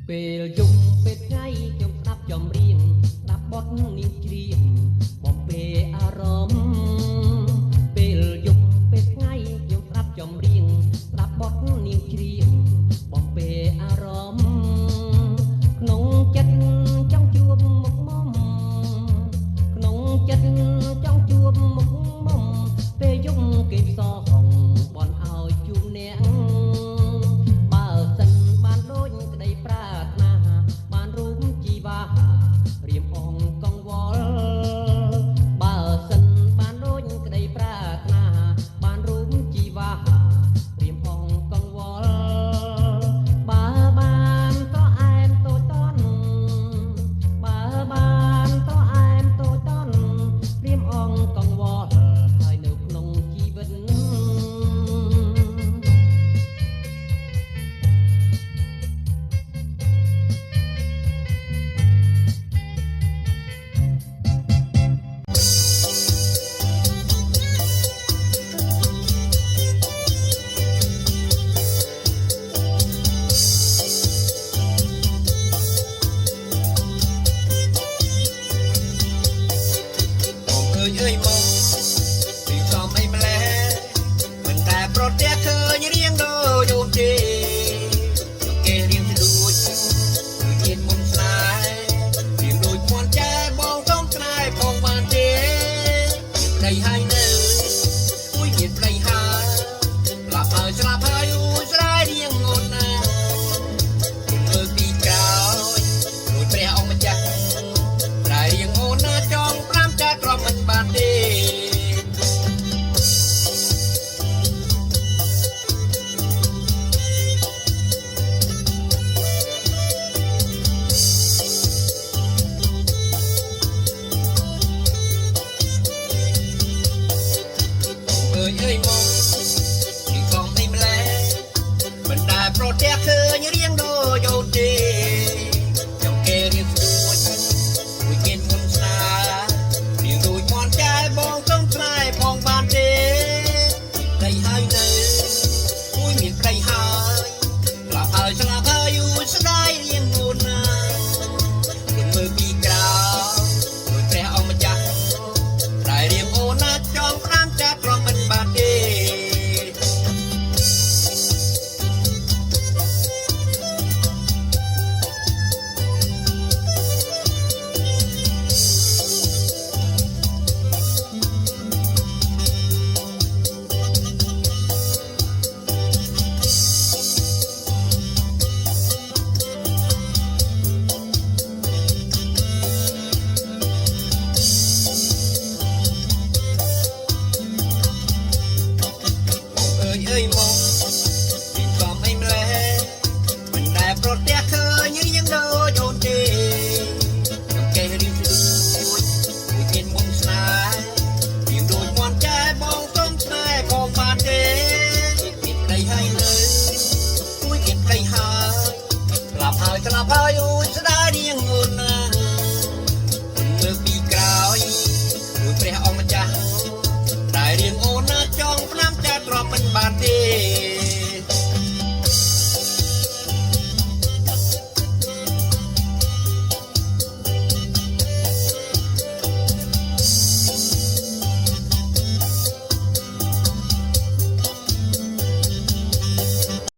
ពេលយំពេលថ្ងៃខ្ញុំស្ដាប់ចម្រៀងស្ដាប់បទនាងច្រៀងបំពេអារម្មណ៍ពេលយំពេលថ្ងៃខ្ញុំស្ដាប់ចម្រៀងស្ដាប់បទនាងច្រៀងបំពេអារម្មណ៍ក្នុងចិត្តចង់ជួបមុខមុំក្នុងចិត្តចង់ជួបមុខមុំពេលយំគេសោហងបន់ឲ្យជួបអ្នកបើសិនបានដូចក្តីប្រាថ្នាបានរូបជីវ៉ារៀមអងកង្វល់បើសិនបានដូចក្តីប្រាថ្នាបានរូបជីវ៉ារៀមអងកង្វល់បើបានក៏អែមតូចតន់បើបានក៏អែមតូចតន់រៀមអងកង្វល់ហើយនៅក្នុងជីវិតអើយមកពីសំអីម្លេះមិនតែប្រទះឃើញរៀងដូចអូនទេគេរៀងស្ដួចគឺញៀនមុនស្នេហ៍រៀងដូចមន់ចែបងtomស្នេហ៍ផងបានទេប្តីហើយនៅអុយមានប្តីហើយប្លាប់ហើយស្លាប់ហើយអ៊ូស្រែរៀងអូនណាមើលពីក្រោយដូចព្រះអង្គម្ចាស់តែរៀងអូនណាចង់5ចាទ្រាំមិនបានទេអើយមកពីកងនេះម្លេះមិនដែលប្រទះឃើញរៀងដូចអូនទេចង់គេរៀងស្ដួចមួយគិនមុនស្នេហ៍រៀងដូចមន់ចែបងtomស្នេហ៍ផងបានទេប្តីហើយនៅអ៊ុយមានប្តីហើយស្លាប់ហើយស្លាប់ហើយអ៊ុយស្ដាយរៀងអូនណាមើលពីក្រៅដូចព្រះអង្គម្ចាស់តែរៀងអូនណាចង់5ចាទ្រាំមិនបានទេអើយមកពីសំអីម្លេះមិនដែលប្រទះឃើញរៀងដូចអូនទេចង់គេរៀងស្ដួចមួយគិនមុនស្នេហ៍រៀងដូចមន់ចែបងtomស្នេហ៍ផងបានទេមានប្តីហើយនៅមួយគិនប្តីហើយស្លាប់ហើយស្លាប់ហើយអ៊ូស្ដាយរៀងអូនណាមើលពីក្រោយដូចព្រះអង្គម្ចាស់តែរៀងអូនណាចង់5ចាទ្រាំមិនបានទេ